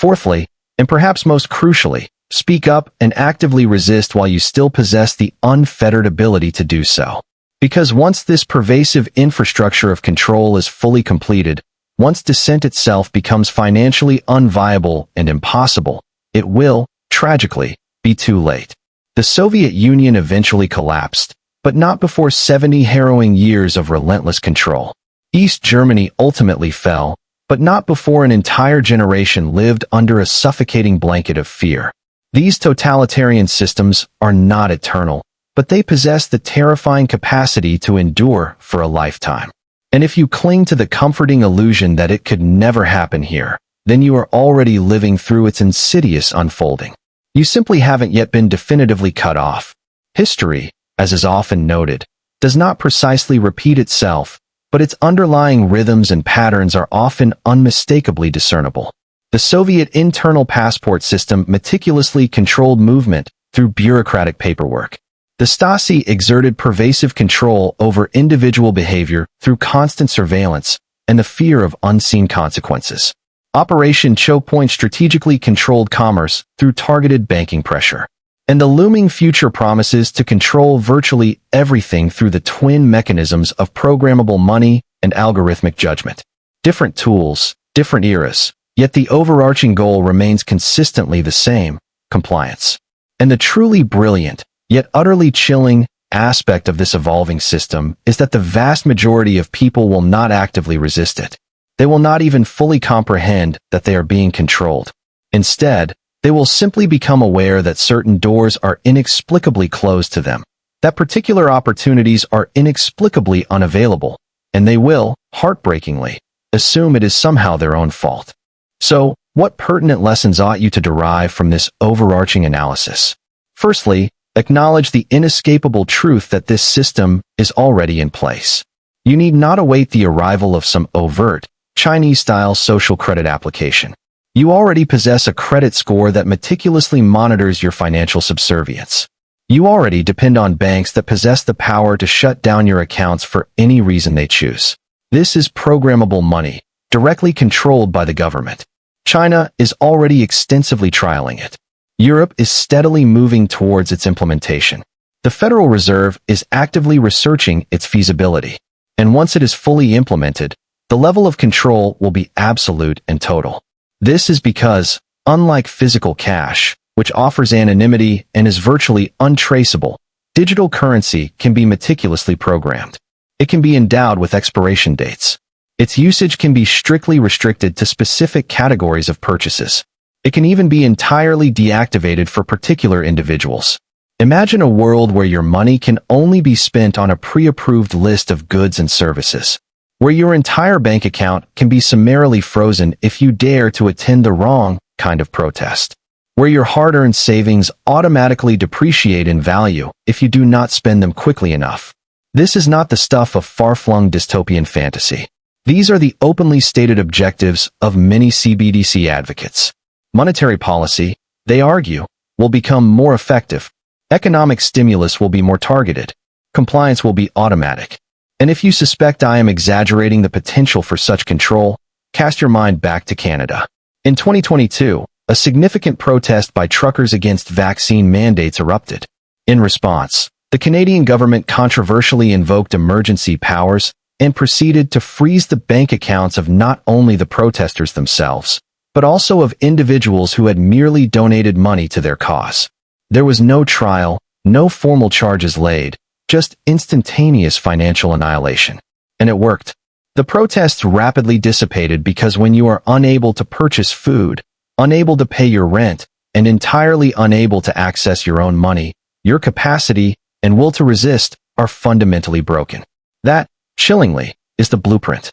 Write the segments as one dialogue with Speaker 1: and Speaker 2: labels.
Speaker 1: Fourthly, and perhaps most crucially, speak up and actively resist while you still possess the unfettered ability to do so. Because once this pervasive infrastructure of control is fully completed, once dissent itself becomes financially unviable and impossible, it will, tragically, be too late. The Soviet Union eventually collapsed, but not before 70 harrowing years of relentless control. East Germany ultimately fell, but not before an entire generation lived under a suffocating blanket of fear. These totalitarian systems are not eternal, but they possess the terrifying capacity to endure for a lifetime. And if you cling to the comforting illusion that it could never happen here, then you are already living through its insidious unfolding. You simply haven't yet been definitively cut off. History, as is often noted, does not precisely repeat itself, but its underlying rhythms and patterns are often unmistakably discernible. The Soviet internal passport system meticulously controlled movement through bureaucratic paperwork. The Stasi exerted pervasive control over individual behavior through constant surveillance and the fear of unseen consequences. Operation Choke Point strategically controlled commerce through targeted banking pressure. And the looming future promises to control virtually everything through the twin mechanisms of programmable money and algorithmic judgment. Different tools, different eras, yet the overarching goal remains consistently the same: compliance. And the truly brilliant, yet utterly chilling, aspect of this evolving system is that the vast majority of people will not actively resist it. They will not even fully comprehend that they are being controlled. Instead, they will simply become aware that certain doors are inexplicably closed to them, that particular opportunities are inexplicably unavailable, and they will, heartbreakingly, assume it is somehow their own fault. So, what pertinent lessons ought you to derive from this overarching analysis? Firstly, acknowledge the inescapable truth that this system is already in place. You need not await the arrival of some overt, Chinese-style social credit application. You already possess a credit score that meticulously monitors your financial subservience. You already depend on banks that possess the power to shut down your accounts for any reason they choose. This is programmable money, directly controlled by the government. China is already extensively trialing it. Europe is steadily moving towards its implementation. The Federal Reserve is actively researching its feasibility. And once it is fully implemented, the level of control will be absolute and total. This is because, unlike physical cash, which offers anonymity and is virtually untraceable, digital currency can be meticulously programmed. It can be endowed with expiration dates. Its usage can be strictly restricted to specific categories of purchases. It can even be entirely deactivated for particular individuals. Imagine a world where your money can only be spent on a pre-approved list of goods and services, where your entire bank account can be summarily frozen if you dare to attend the wrong kind of protest, where your hard-earned savings automatically depreciate in value if you do not spend them quickly enough. This is not the stuff of far-flung dystopian fantasy. These are the openly stated objectives of many CBDC advocates. Monetary policy, they argue, will become more effective. Economic stimulus will be more targeted. Compliance will be automatic. And if you suspect I am exaggerating the potential for such control, cast your mind back to Canada. In 2022, a significant protest by truckers against vaccine mandates erupted. In response, the Canadian government controversially invoked emergency powers and proceeded to freeze the bank accounts of not only the protesters themselves, but also of individuals who had merely donated money to their cause. There was no trial, no formal charges laid, just instantaneous financial annihilation. And it worked. The protests rapidly dissipated because when you are unable to purchase food, unable to pay your rent, and entirely unable to access your own money, your capacity and will to resist are fundamentally broken. That, chillingly, is the blueprint.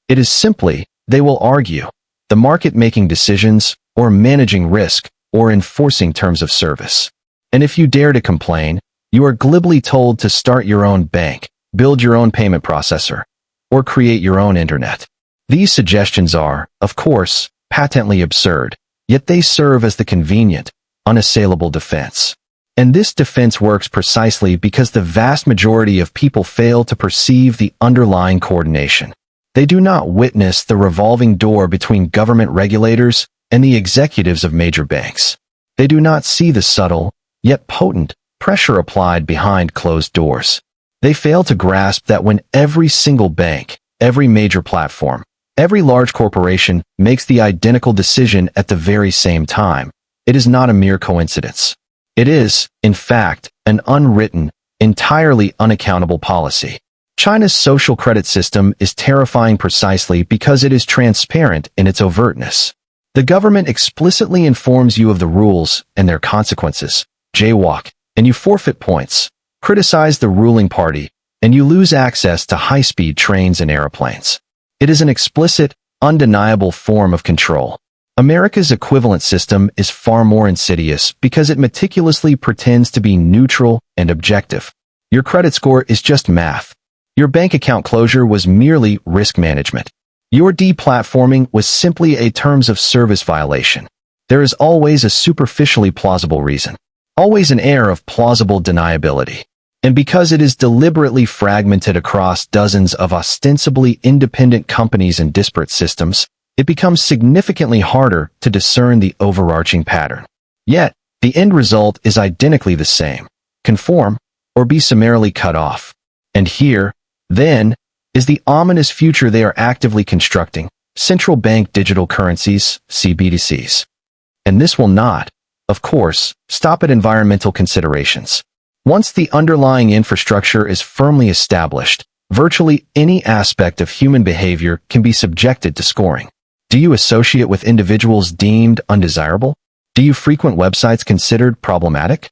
Speaker 1: It is simply, they will argue, the market making decisions, or managing risk, or enforcing terms of service. And if you dare to complain, you are glibly told to start your own bank, build your own payment processor, or create your own internet. These suggestions are, of course, patently absurd, yet they serve as the convenient, unassailable defense. And this defense works precisely because the vast majority of people fail to perceive the underlying coordination. They do not witness the revolving door between government regulators, and the executives of major banks. They do not see the subtle, yet potent, pressure applied behind closed doors. They fail to grasp that when every single bank, every major platform, every large corporation makes the identical decision at the very same time, it is not a mere coincidence. It is, in fact, an unwritten, entirely unaccountable policy. China's social credit system is terrifying precisely because it is transparent in its overtness. The government explicitly informs you of the rules and their consequences. Jaywalk, and you forfeit points. Criticize the ruling party, and you lose access to high-speed trains and airplanes. It is an explicit, undeniable form of control. America's equivalent system is far more insidious because it meticulously pretends to be neutral and objective. Your credit score is just math. Your bank account closure was merely risk management. Your deplatforming was simply a terms of service violation. There is always a superficially plausible reason, always an air of plausible deniability. And because it is deliberately fragmented across dozens of ostensibly independent companies and disparate systems, it becomes significantly harder to discern the overarching pattern. Yet, the end result is identically the same: conform or be summarily cut off. And here, then, is the ominous future they are actively constructing: central bank digital currencies, CBDCs. And this will not, of course, stop at environmental considerations. Once the underlying infrastructure is firmly established, virtually any aspect of human behavior can be subjected to scoring. Do you associate with individuals deemed undesirable? Do you frequent websites considered problematic?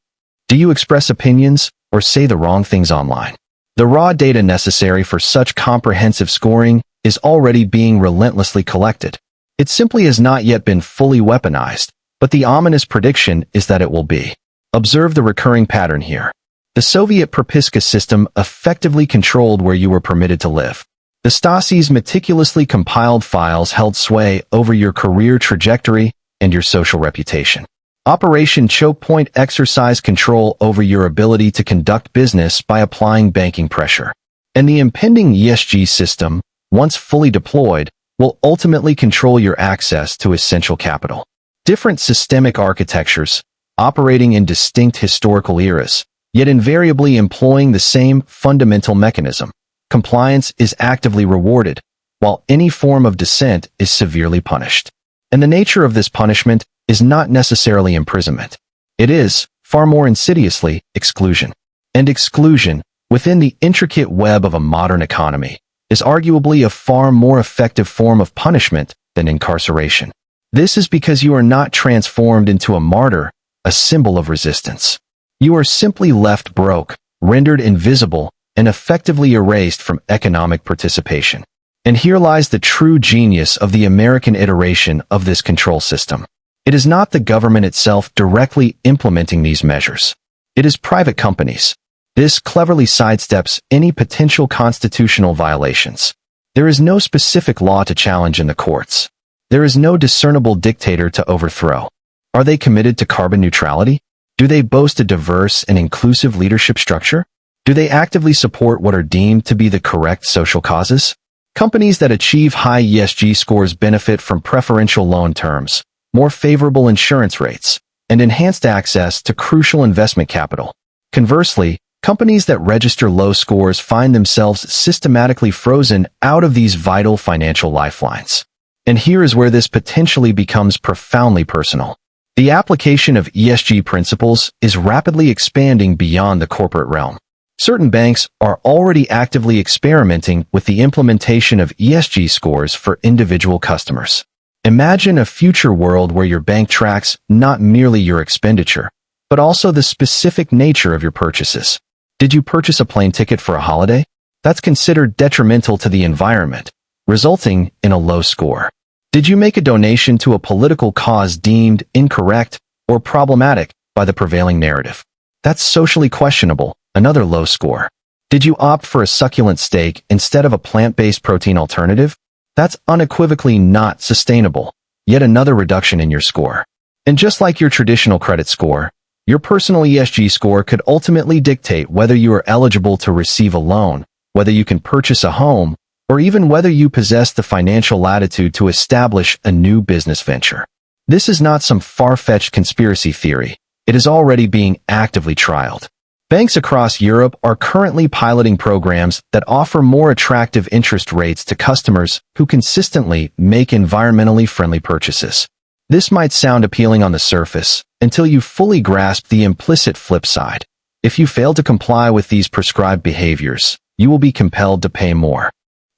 Speaker 1: Do you express opinions or say the wrong things online? The raw data necessary for such comprehensive scoring is already being relentlessly collected. It simply has not yet been fully weaponized, but the ominous prediction is that it will be. Observe the recurring pattern here. The Soviet Propiska system effectively controlled where you were permitted to live. The Stasi's meticulously compiled files held sway over your career trajectory and your social reputation. Operation Choke Point exercised control over your ability to conduct business by applying banking pressure. And the impending ESG system, once fully deployed, will ultimately control your access to essential capital. Different systemic architectures, operating in distinct historical eras, yet invariably employing the same fundamental mechanism. Compliance is actively rewarded, while any form of dissent is severely punished. And the nature of this punishment is not necessarily imprisonment. It is, far more insidiously, exclusion. And exclusion, within the intricate web of a modern economy, is arguably a far more effective form of punishment than incarceration. This is because you are not transformed into a martyr, a symbol of resistance. You are simply left broke, rendered invisible, and effectively erased from economic participation. And here lies the true genius of the American iteration of this control system. It is not the government itself directly implementing these measures. It is private companies. This cleverly sidesteps any potential constitutional violations. There is no specific law to challenge in the courts. There is no discernible dictator to overthrow. Are they committed to carbon neutrality? Do they boast a diverse and inclusive leadership structure? Do they actively support what are deemed to be the correct social causes? Companies that achieve high ESG scores benefit from preferential loan terms, more favorable insurance rates, and enhanced access to crucial investment capital. Conversely, companies that register low scores find themselves systematically frozen out of these vital financial lifelines. And here is where this potentially becomes profoundly personal. The application of ESG principles is rapidly expanding beyond the corporate realm. Certain banks are already actively experimenting with the implementation of ESG scores for individual customers. Imagine a future world where your bank tracks not merely your expenditure, but also the specific nature of your purchases. Did you purchase a plane ticket for a holiday? That's considered detrimental to the environment, resulting in a low score. Did you make a donation to a political cause deemed incorrect or problematic by the prevailing narrative? That's socially questionable, another low score. Did you opt for a succulent steak instead of a plant-based protein alternative? That's unequivocally not sustainable, yet another reduction in your score. And just like your traditional credit score, your personal ESG score could ultimately dictate whether you are eligible to receive a loan, whether you can purchase a home, or even whether you possess the financial latitude to establish a new business venture. This is not some far-fetched conspiracy theory. It is already being actively trialed. Banks across Europe are currently piloting programs that offer more attractive interest rates to customers who consistently make environmentally friendly purchases. This might sound appealing on the surface until you fully grasp the implicit flip side. If you fail to comply with these prescribed behaviors, you will be compelled to pay more.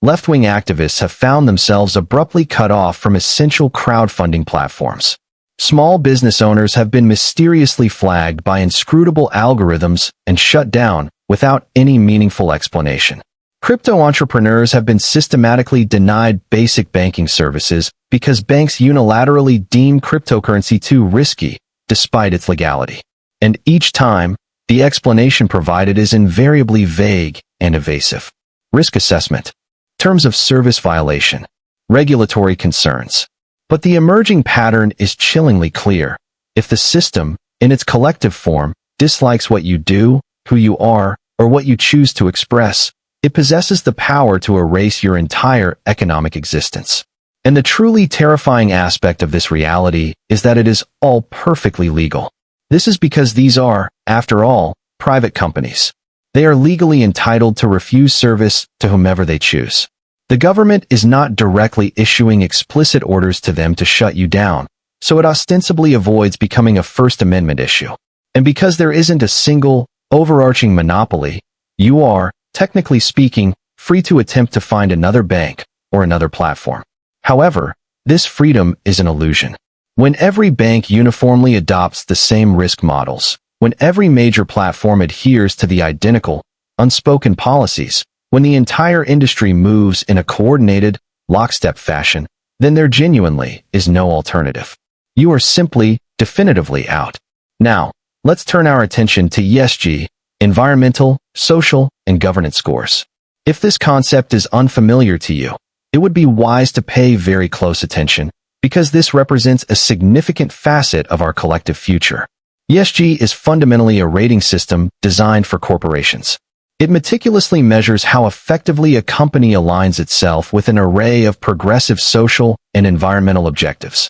Speaker 1: Left-wing activists have found themselves abruptly cut off from essential crowdfunding platforms. Small business owners have been mysteriously flagged by inscrutable algorithms and shut down without any meaningful explanation. Crypto entrepreneurs have been systematically denied basic banking services because banks unilaterally deem cryptocurrency too risky, despite its legality. And each time, the explanation provided is invariably vague and evasive. Risk assessment. Terms of service violation. Regulatory concerns. But the emerging pattern is chillingly clear. If the system, in its collective form, dislikes what you do, who you are, or what you choose to express, it possesses the power to erase your entire economic existence. And the truly terrifying aspect of this reality is that it is all perfectly legal. This is because these are, after all, private companies. They are legally entitled to refuse service to whomever they choose. The government is not directly issuing explicit orders to them to shut you down, so it ostensibly avoids becoming a First Amendment issue. And because there isn't a single, overarching monopoly, you are, technically speaking, free to attempt to find another bank or another platform. However, this freedom is an illusion. When every bank uniformly adopts the same risk models, when every major platform adheres to the identical, unspoken policies, when the entire industry moves in a coordinated, lockstep fashion, then there genuinely is no alternative. You are simply, definitively out. Now, let's turn our attention to ESG, environmental, social, and governance scores. If this concept is unfamiliar to you, it would be wise to pay very close attention, because this represents a significant facet of our collective future. ESG is fundamentally a rating system designed for corporations. It meticulously measures how effectively a company aligns itself with an array of progressive social and environmental objectives.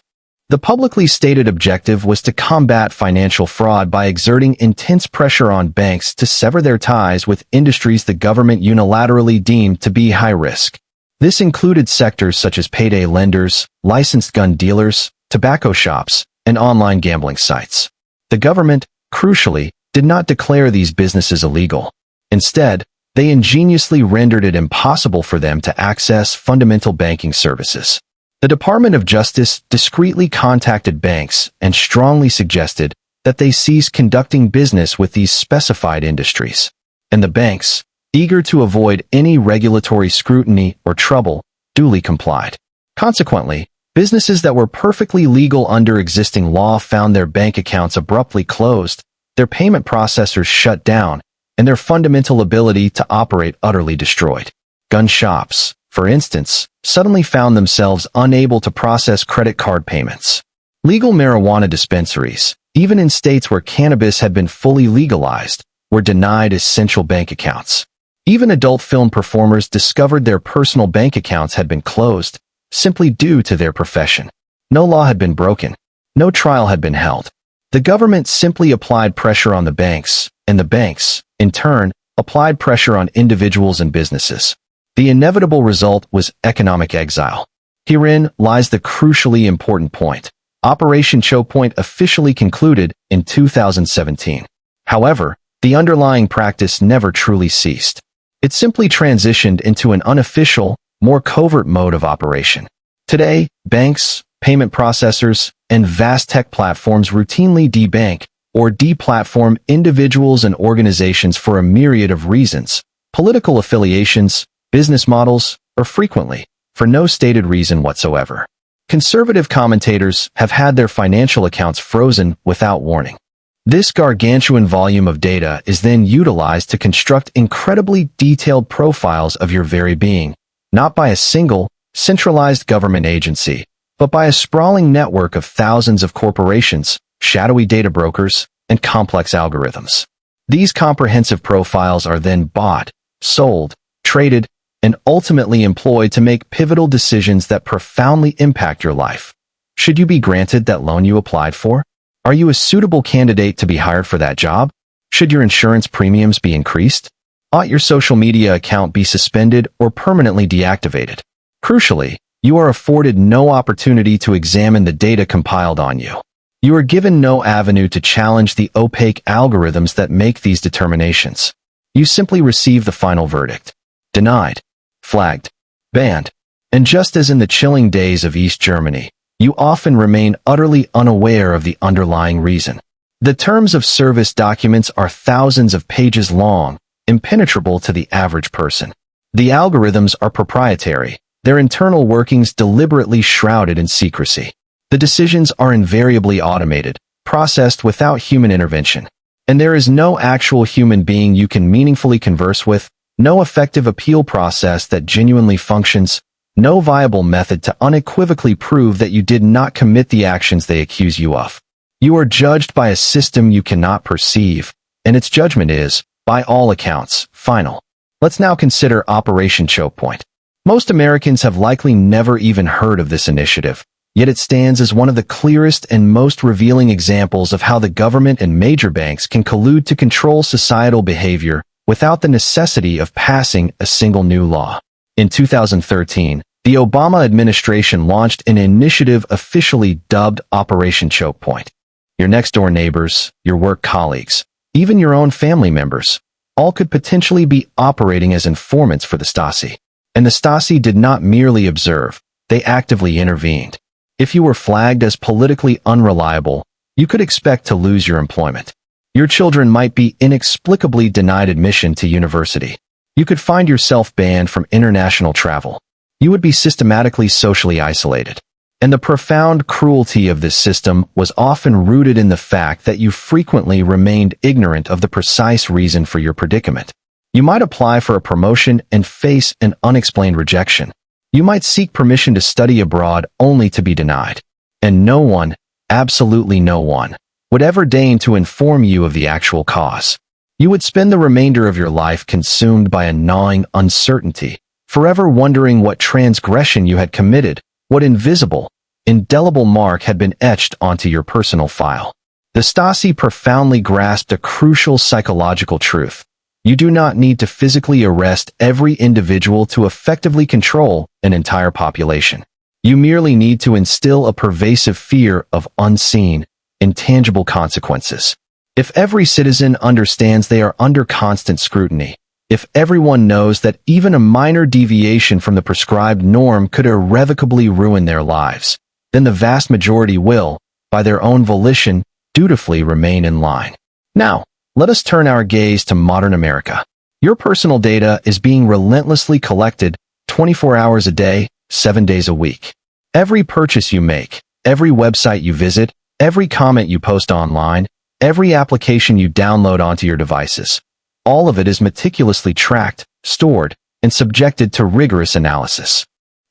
Speaker 1: The publicly stated objective was to combat financial fraud by exerting intense pressure on banks to sever their ties with industries the government unilaterally deemed to be high risk. This included sectors such as payday lenders, licensed gun dealers, tobacco shops, and online gambling sites. The government, crucially, did not declare these businesses illegal. Instead, they ingeniously rendered it impossible for them to access fundamental banking services. The Department of Justice discreetly contacted banks and strongly suggested that they cease conducting business with these specified industries. And the banks, eager to avoid any regulatory scrutiny or trouble, duly complied. Consequently, businesses that were perfectly legal under existing law found their bank accounts abruptly closed, their payment processors shut down, and their fundamental ability to operate utterly destroyed. Gun shops, for instance, suddenly found themselves unable to process credit card payments. Legal marijuana dispensaries, even in states where cannabis had been fully legalized, were denied essential bank accounts. Even adult film performers discovered their personal bank accounts had been closed, simply due to their profession. No law had been broken. No trial had been held. The government simply applied pressure on the banks, and the banks, in turn, applied pressure on individuals and businesses. The inevitable result was economic exile. Herein lies the crucially important point. Operation Choke Point officially concluded in 2017. However, the underlying practice never truly ceased. It simply transitioned into an unofficial, more covert mode of operation. Today, banks, payment processors, and vast tech platforms routinely debank or deplatform individuals and organizations for a myriad of reasons, political affiliations, business models, or frequently, for no stated reason whatsoever. Conservative commentators have had their financial accounts frozen without warning. This gargantuan volume of data is then utilized to construct incredibly detailed profiles of your very being, not by a single, centralized government agency, but by a sprawling network of thousands of corporations, shadowy data brokers, and complex algorithms. These comprehensive profiles are then bought, sold, traded, and ultimately employed to make pivotal decisions that profoundly impact your life. Should you be granted that loan you applied for? Are you a suitable candidate to be hired for that job? Should your insurance premiums be increased? Ought your social media account be suspended or permanently deactivated? Crucially, you are afforded no opportunity to examine the data compiled on you. You are given no avenue to challenge the opaque algorithms that make these determinations. You simply receive the final verdict. Denied, flagged, banned. And just as in the chilling days of East Germany, you often remain utterly unaware of the underlying reason. The terms of service documents are thousands of pages long, impenetrable to the average person. The algorithms are proprietary, their internal workings deliberately shrouded in secrecy. The decisions are invariably automated, processed without human intervention. And there is no actual human being you can meaningfully converse with, no effective appeal process that genuinely functions, no viable method to unequivocally prove that you did not commit the actions they accuse you of. You are judged by a system you cannot perceive, and its judgment is, by all accounts, final. Let's now consider Operation Choke Point. Most Americans have likely never even heard of this initiative, yet it stands as one of the clearest and most revealing examples of how the government and major banks can collude to control societal behavior without the necessity of passing a single new law. In 2013, the Obama administration launched an initiative officially dubbed Operation Choke Point. Your next-door neighbors, your work colleagues, even your own family members, all could potentially be operating as informants for the Stasi. And the Stasi did not merely observe, they actively intervened. If you were flagged as politically unreliable, you could expect to lose your employment. Your children might be inexplicably denied admission to university. You could find yourself banned from international travel. You would be systematically socially isolated. And the profound cruelty of this system was often rooted in the fact that you frequently remained ignorant of the precise reason for your predicament. You might apply for a promotion and face an unexplained rejection. You might seek permission to study abroad only to be denied. And no one, absolutely no one, would ever deign to inform you of the actual cause. You would spend the remainder of your life consumed by a gnawing uncertainty, forever wondering what transgression you had committed, what invisible, indelible mark had been etched onto your personal file. The Stasi profoundly grasped a crucial psychological truth. You do not need to physically arrest every individual to effectively control an entire population. You merely need to instill a pervasive fear of unseen, intangible consequences. If every citizen understands they are under constant scrutiny, if everyone knows that even a minor deviation from the prescribed norm could irrevocably ruin their lives, then the vast majority will, by their own volition, dutifully remain in line. Now, let us turn our gaze to modern America. Your personal data is being relentlessly collected 24 hours a day, 7 days a week. Every purchase you make, every website you visit, every comment you post online, every application you download onto your devices, all of it is meticulously tracked, stored, and subjected to rigorous analysis.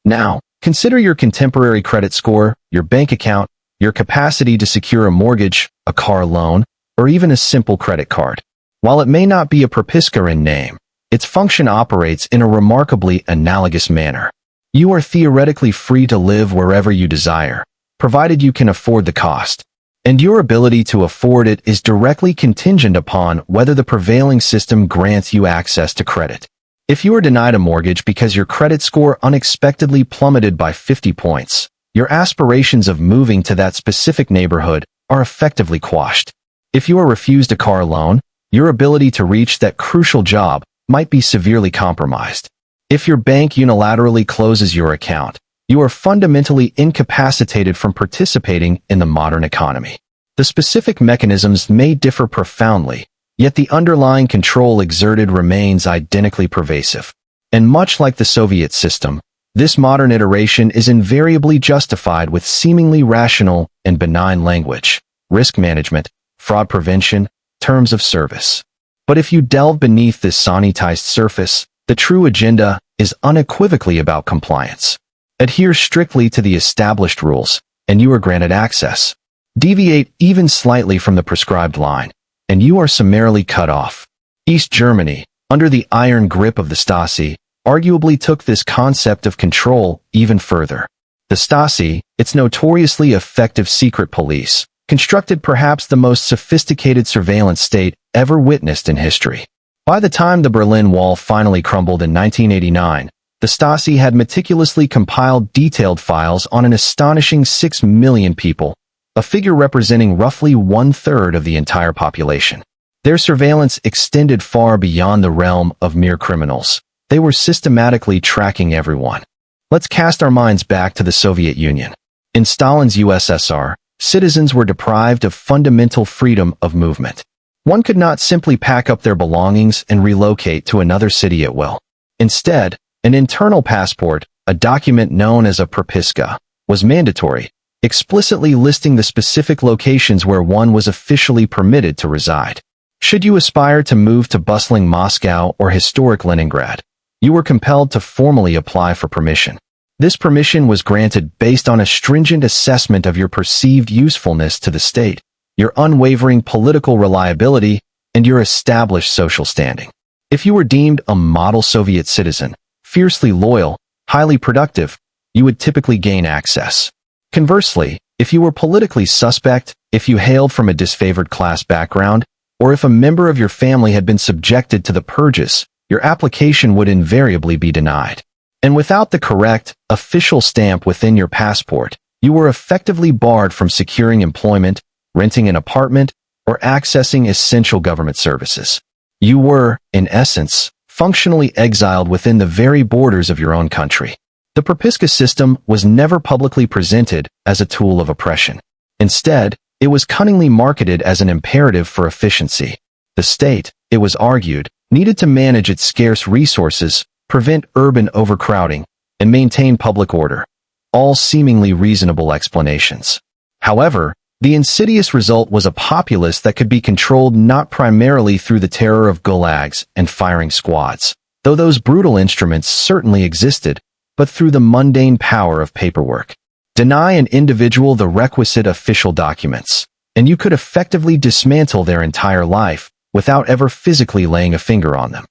Speaker 1: Now, consider your contemporary credit score, your bank account, your capacity to secure a mortgage, a car loan, or even a simple credit card. While it may not be a Propiska in name, its function operates in a remarkably analogous manner. You are theoretically free to live wherever you desire, provided you can afford the cost. And your ability to afford it is directly contingent upon whether the prevailing system grants you access to credit. If you are denied a mortgage because your credit score unexpectedly plummeted by 50 points, your aspirations of moving to that specific neighborhood are effectively quashed. If you are refused a car loan, your ability to reach that crucial job might be severely compromised. If your bank unilaterally closes your account, you are fundamentally incapacitated from participating in the modern economy. The specific mechanisms may differ profoundly, yet the underlying control exerted remains identically pervasive. And much like the Soviet system, this modern iteration is invariably justified with seemingly rational and benign language, risk management, fraud prevention, terms of service. But if you delve beneath this sanitized surface, the true agenda is unequivocally about compliance. Adhere strictly to the established rules, and you are granted access. Deviate even slightly from the prescribed line, and you are summarily cut off. East Germany, under the iron grip of the Stasi, arguably took this concept of control even further. The Stasi, its notoriously effective secret police, constructed perhaps the most sophisticated surveillance state ever witnessed in history. By the time the Berlin Wall finally crumbled in 1989, the Stasi had meticulously compiled detailed files on an astonishing 6 million people, a figure representing roughly 1/3 of the entire population. Their surveillance extended far beyond the realm of mere criminals. They were systematically tracking everyone. Let's cast our minds back to the Soviet Union. In Stalin's USSR, citizens were deprived of fundamental freedom of movement. One could not simply pack up their belongings and relocate to another city at will. Instead, an internal passport, a document known as a propiska, was mandatory, explicitly listing the specific locations where one was officially permitted to reside. Should you aspire to move to bustling Moscow or historic Leningrad, you were compelled to formally apply for permission. This permission was granted based on a stringent assessment of your perceived usefulness to the state, your unwavering political reliability, and your established social standing. If you were deemed a model Soviet citizen, fiercely loyal, highly productive, you would typically gain access. Conversely, if you were politically suspect, if you hailed from a disfavored class background, or if a member of your family had been subjected to the purges, your application would invariably be denied. And without the correct, official stamp within your passport, you were effectively barred from securing employment, renting an apartment, or accessing essential government services. You were, in essence, functionally exiled within the very borders of your own country. The propiska system was never publicly presented as a tool of oppression. Instead, it was cunningly marketed as an imperative for efficiency. The state, it was argued, needed to manage its scarce resources, prevent urban overcrowding, and maintain public order, all seemingly reasonable explanations. However, the insidious result was a populace that could be controlled not primarily through the terror of gulags and firing squads, though those brutal instruments certainly existed, but through the mundane power of paperwork. Deny an individual the requisite official documents, and you could effectively dismantle their entire life without ever physically laying a finger on them.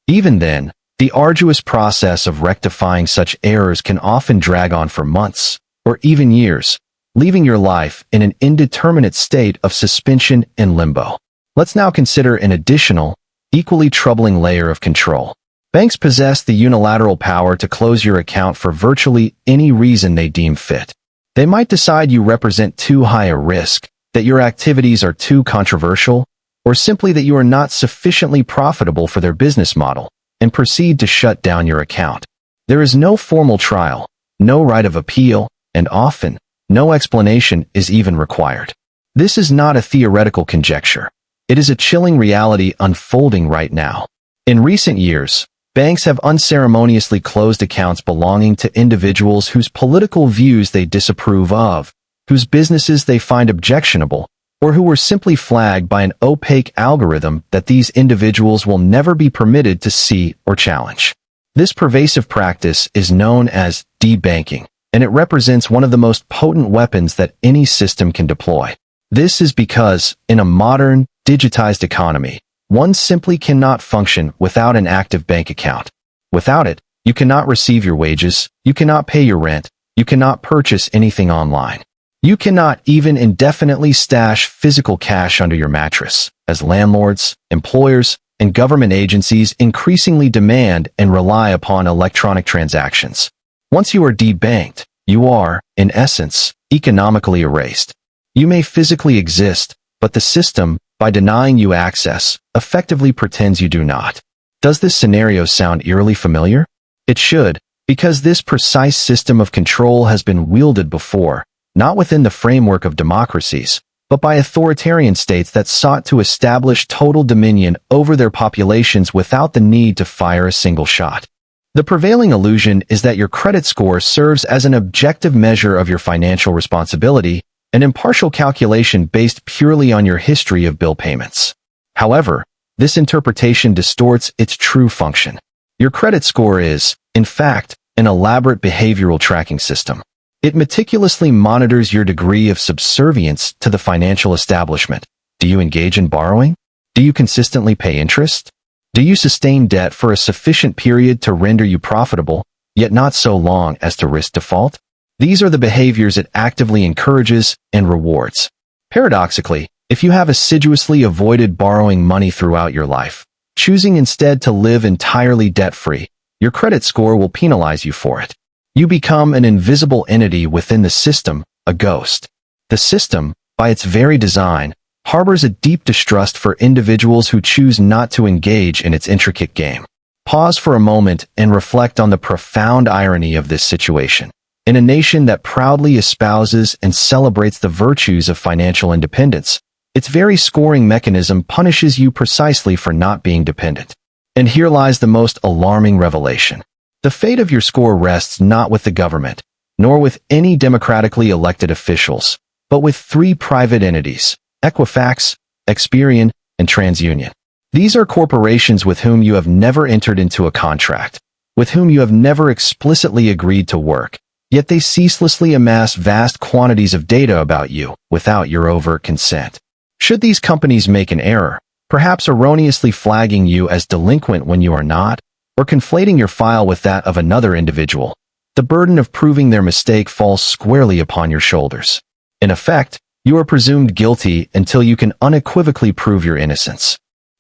Speaker 1: Even then, the arduous process of rectifying such errors can often drag on for months, or even years, leaving your life in an indeterminate state of suspension and limbo. Let's now consider an additional, equally troubling layer of control. Banks possess the unilateral power to close your account for virtually any reason they deem fit. They might decide you represent too high a risk, that your activities are too controversial, or simply that you are not sufficiently profitable for their business model, and proceed to shut down your account. There is no formal trial, no right of appeal, and often, no explanation is even required. This is not a theoretical conjecture. It is a chilling reality unfolding right now. In recent years, banks have unceremoniously closed accounts belonging to individuals whose political views they disapprove of, whose businesses they find objectionable, or who were simply flagged by an opaque algorithm that these individuals will never be permitted to see or challenge. This pervasive practice is known as debanking, and it represents one of the most potent weapons that any system can deploy. This is because, in a modern, digitized economy, one simply cannot function without an active bank account. Without it, you cannot receive your wages, you cannot pay your rent, you cannot purchase anything online. You cannot even indefinitely stash physical cash under your mattress, as landlords, employers, and government agencies increasingly demand and rely upon electronic transactions. Once you are debanked, you are, in essence, economically erased. You may physically exist, but the system, by denying you access, effectively pretends you do not. Does this scenario sound eerily familiar? It should, because this precise system of control has been wielded before, not within the framework of democracies, but by authoritarian states that sought to establish total dominion over their populations without the need to fire a single shot. The prevailing illusion is that your credit score serves as an objective measure of your financial responsibility, an impartial calculation based purely on your history of bill payments. However, this interpretation distorts its true function. Your credit score is, in fact, an elaborate behavioral tracking system. It meticulously monitors your degree of subservience to the financial establishment. Do you engage in borrowing? Do you consistently pay interest? Do you sustain debt for a sufficient period to render you profitable, yet not so long as to risk default? These are the behaviors it actively encourages and rewards. Paradoxically, if you have assiduously avoided borrowing money throughout your life, choosing instead to live entirely debt-free, your credit score will penalize you for it. You become an invisible entity within the system, a ghost. The system, by its very design, harbors a deep distrust for individuals who choose not to engage in its intricate game. Pause for a moment and reflect on the profound irony of this situation. In a nation that proudly espouses and celebrates the virtues of financial independence, its very scoring mechanism punishes you precisely for not being dependent. And here lies the most alarming revelation. The fate of your score rests not with the government, nor with any democratically elected officials, but with three private entities: Equifax, Experian, and TransUnion. These are corporations with whom you have never entered into a contract, with whom you have never explicitly agreed to work, yet they ceaselessly amass vast quantities of data about you without your overt consent. Should these companies make an error, perhaps erroneously flagging you as delinquent when you are not, or conflating your file with that of another individual, the burden of proving their mistake falls squarely upon your shoulders. In effect, you are presumed guilty until you can unequivocally prove your innocence.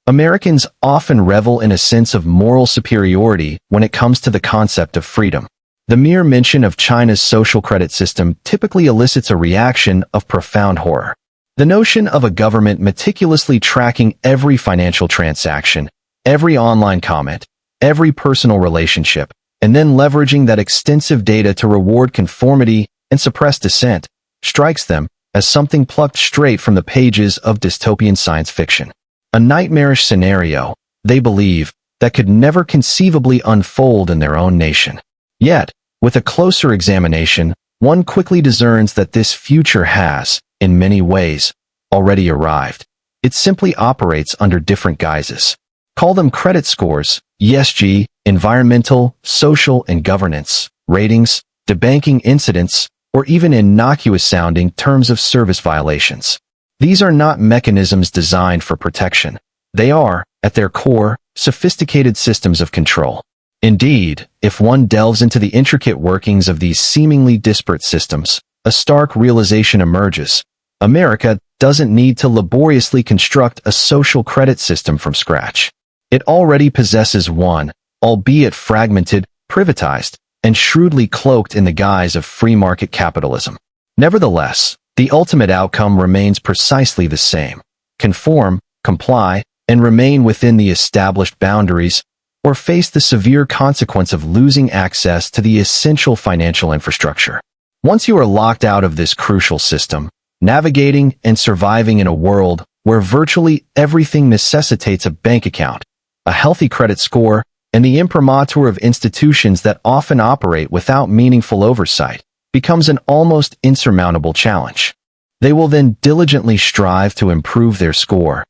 Speaker 1: Americans often revel in a sense of moral superiority when it comes to the concept of freedom. The mere mention of China's social credit system typically elicits a reaction of profound horror. The notion of a government meticulously tracking every financial transaction, every online comment, every personal relationship, and then leveraging that extensive data to reward conformity and suppress dissent, strikes them as something plucked straight from the pages of dystopian science fiction. A nightmarish scenario, they believe, that could never conceivably unfold in their own nation. Yet, with a closer examination, one quickly discerns that this future has, in many ways, already arrived. It simply operates under different guises. Call them credit scores, ESG, environmental, social, and governance, ratings, debanking incidents, or even innocuous-sounding terms of service violations. These are not mechanisms designed for protection. They are, at their core, sophisticated systems of control. Indeed, if one delves into the intricate workings of these seemingly disparate systems, a stark realization emerges. America doesn't need to laboriously construct a social credit system from scratch. It already possesses one, albeit fragmented, privatized, and shrewdly cloaked in the guise of free market capitalism. Nevertheless, the ultimate outcome remains precisely the same: conform, comply, and remain within the established boundaries, or face the severe consequence of losing access to the essential financial infrastructure. Once you are locked out of this crucial system, navigating and surviving in a world where virtually everything necessitates a bank account, a healthy credit score, and the imprimatur of institutions that often operate without meaningful oversight, becomes an almost insurmountable challenge. They will then diligently strive to improve their score,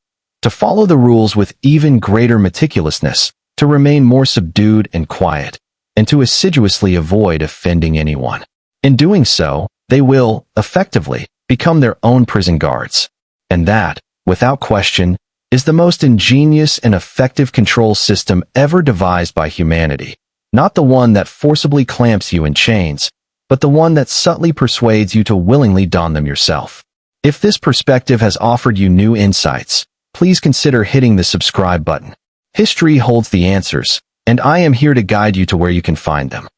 Speaker 1: to follow the rules with even greater meticulousness, to remain more subdued and quiet, and to assiduously avoid offending anyone. In doing so, they will, effectively, become their own prison guards. And that, without question, is the most ingenious and effective control system ever devised by humanity. Not the one that forcibly clamps you in chains, but the one that subtly persuades you to willingly don them yourself. If this perspective has offered you new insights, please consider hitting the subscribe button. History holds the answers, and I am here to guide you to where you can find them.